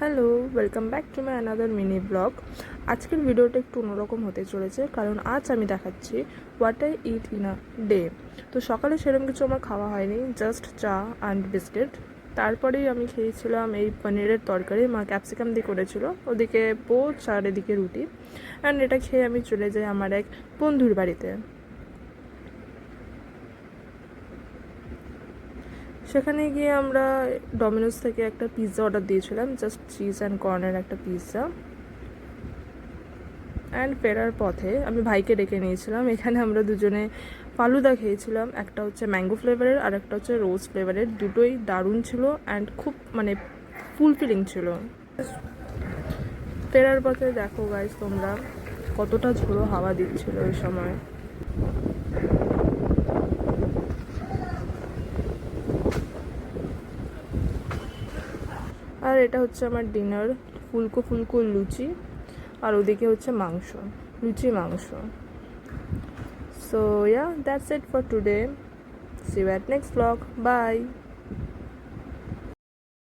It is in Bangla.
Hello, welcome back to my another mini blog. আজকের ভিডিওটা একটু অন্যরকম হতে চলেছে, কারণ আজ আমি দেখাচ্ছি what I it in a day. তো সকালে সেরকম কিছু আমার খাওয়া হয়নি, জাস্ট চা অ্যান্ড বিস্কিট। তারপরেই আমি খেয়েছিলাম এই পনিরের তরকারি, মা ক্যাপসিকাম দিয়ে করেছিল, ওদিকে পোচ আর এদিকে রুটি। অ্যান্ড এটা খেয়ে আমি চলে যাই আমার এক বন্ধুর বাড়িতে। সেখানে গিয়ে আমরা ডমিনোস থেকে একটা পিৎজা অর্ডার দিয়েছিলাম, জাস্ট চিজ অ্যান্ড কর্নের একটা পিৎজা। অ্যান্ড ফেরার পথে আমি ভাইকে ডেকে নিয়েছিলাম, এখানে আমরা দুজনে ফালুদা খেয়েছিলাম। একটা হচ্ছে ম্যাঙ্গো ফ্লেভারের আর একটা হচ্ছে রোজ ফ্লেভারের, দুটোই দারুণ ছিল অ্যান্ড খুব ফুলফিলিং ছিল। ফেরার পথে দেখো গাইস তোমরা কতটা ঝোড়ো হাওয়া দিচ্ছিল ওই সময়। আর এটা হচ্ছে আমার ডিনার, ফুলকো ফুলকো লুচি, আর ওদিকে হচ্ছে মাংস, লুচি মাংস। So yeah, that's it for today. See you at next vlog. Bye.